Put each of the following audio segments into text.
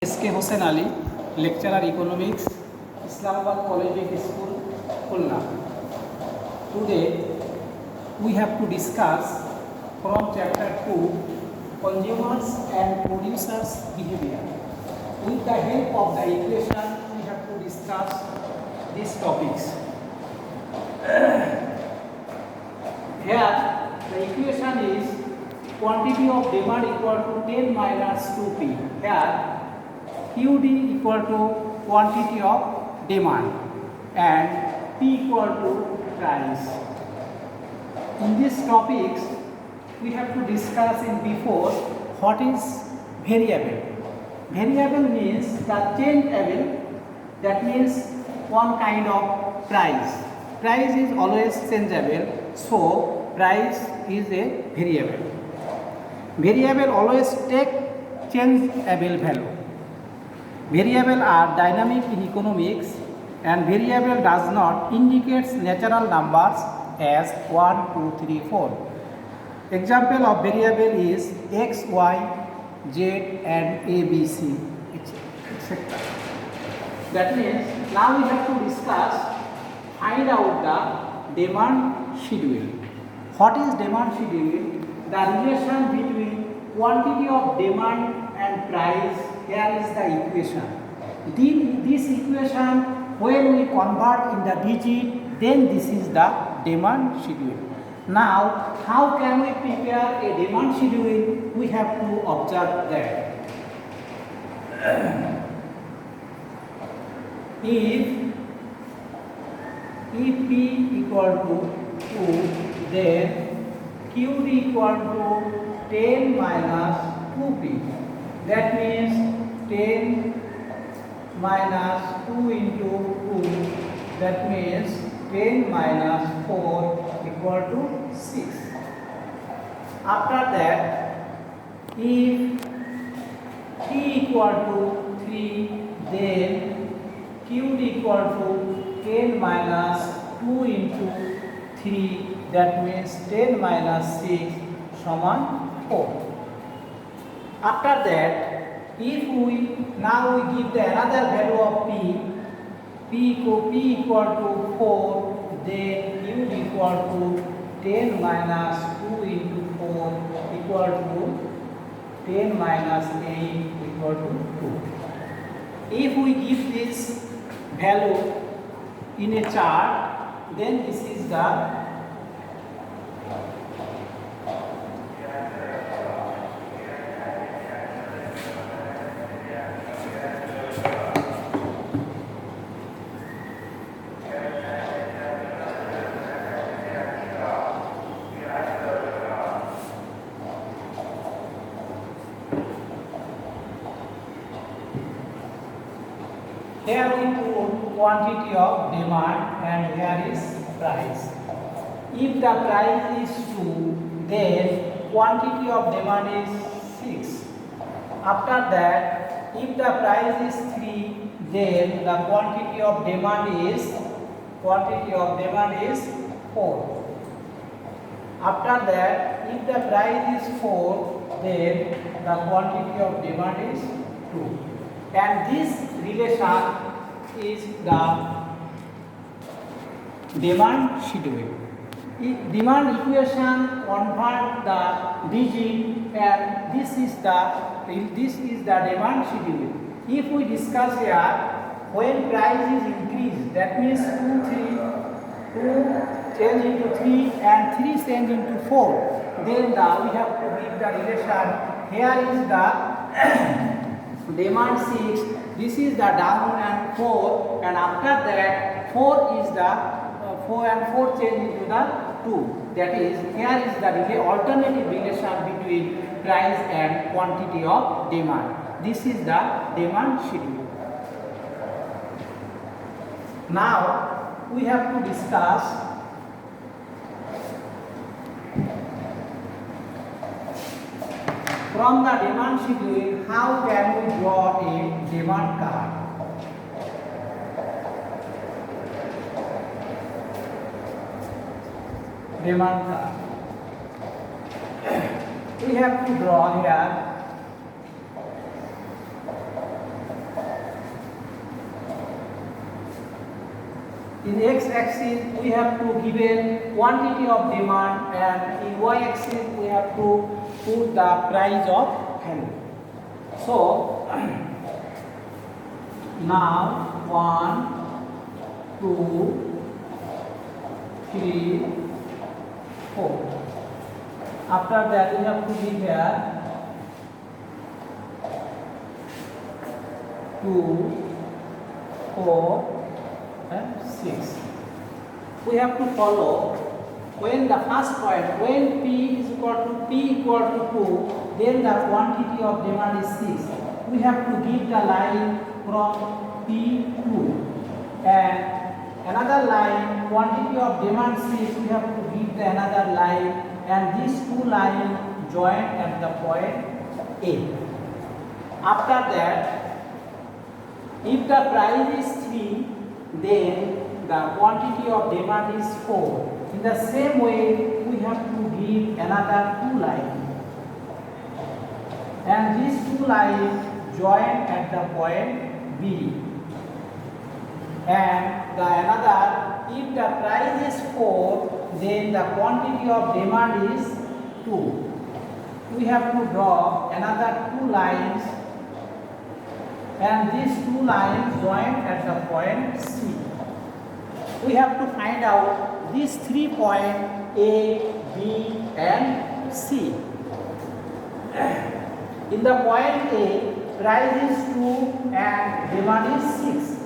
SK Hossain Ali, lecturer economics, Islamabad Collegiate School, Khulna. Today we have to discuss from chapter 2, consumers and producers behavior. With the help of the equation, we have to discuss these topics. Here the equation is quantity of demand equal to 10 minus 2p. Here QD equal to quantity of demand and P equal to price. In these topics, we have to discuss in before what is variable. Variable means the changeable, that means one kind of price. Price is always changeable, so price is a variable. Variable always take changeable value. Variable are dynamic in economics, and variable does not indicate natural numbers as 1, 2, 3, 4. Example of variable is x, y, z and a, b, c, etc. That means now we have to discuss, find out the demand schedule. What is demand schedule? The relation between quantity of demand and price. Here is the equation. This equation, when we convert in the digit, then this is the demand schedule. Now, how can we prepare a demand schedule? We have to observe that. If P equal to 2, then QD equal to 10 minus 2P. That means 10 minus 2 into 2, that means 10 minus 4 equal to 6. After that, if T equal to 3, then Q equal to 10 minus 2 into 3, that means 10 minus 6 समान 4. After that, if we give the another value of P equal to 4, then Q equal to 10 minus 2 into 4 equal to 10 minus 8 equal to 2. If we give this value in a chart, then this is the here we put quantity of demand and here is price. If the price is 2, then quantity of demand is 6. After that, if the price is 3, then the quantity of demand is 4. After that, if the price is 4, then the quantity of demand is 2. And this relation is the demand schedule. Demand equation convert the digit, and this is the demand schedule. If we discuss here, when price is increased, that means 2 change into 3 and 3 change into 4, then we have to give the relation. Here is the demand 6, this is the down and 4, and after that 4 is the 4 and 4 change into the 2. That is, here is the alternative relation between price and quantity of demand. This is the demand schedule. Now we have to discuss from the demand schedule, how can we draw a demand curve? Demand curve. We have to draw here In x-axis we have to given quantity of demand, and in y-axis we have to put the price of value. So now 1, 2, 3, 4. After that we have to give here 2, 4 and 6. We have to follow when the first point, when P is equal to 2, then the quantity of demand is 6. We have to give the line from P2, and another line quantity of demand 6. We have to give the another line, and these two lines join at the point A. After that, if the price is 3, then the quantity of demand is 4. In the same way, we have to give another two lines, and these two lines join at the point B. And the another, if the price is 4, then the quantity of demand is 2. We have to draw another two lines, and these two lines join at the point C. We have to find out these 3 points A, B and C. In the point A, price is 2 and demand is 6.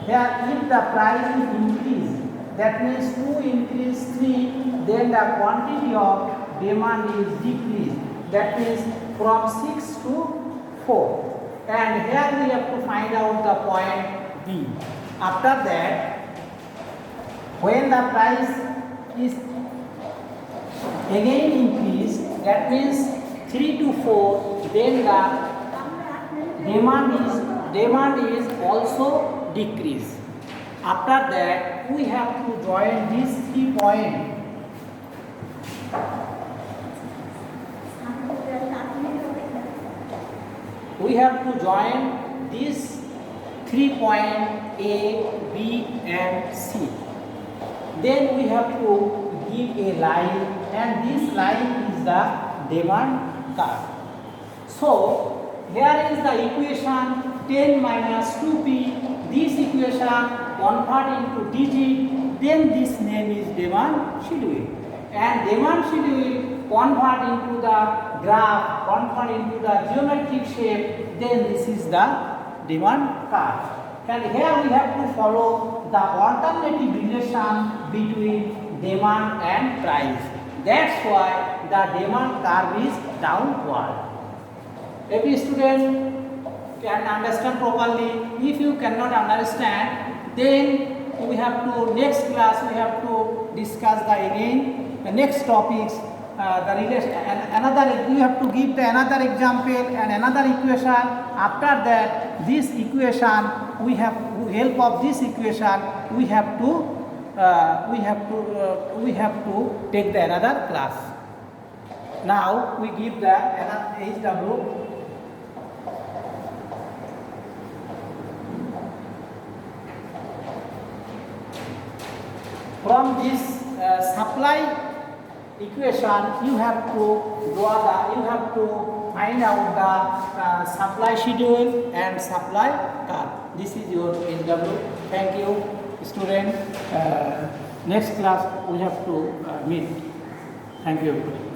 Here, if the price is increased, that means 2 increase 3, then the quantity of demand is decreased. That means from 6 to 4. And here we have to find out the point B. After that, when the price is again increased, that means 3 to 4, then the demand is also decreased. After that, we have to join these 3 points. We have to join these 3 points A, B and C. Then we have to give a line, and this line is the demand curve. So here is the equation 10 minus 2p. This equation convert into digit, then this name is demand schedule. And demand schedule convert into the graph, convert into the geometric shape, then this is the demand curve. And here we have to follow the alternative relation between demand and price. That's why the demand curve is downward. Every student can understand properly. If you cannot understand, then we have to, next class we have to discuss the next topics, the relation, and another, you have to give the another example and another equation. After that, this equation, we have, with help of this equation, we have to take the another class. Now we give the HW. From this supply equation, you have to find out the supply schedule and supply curve. This is your HW. Thank you, student. Next class we have to meet. Thank you.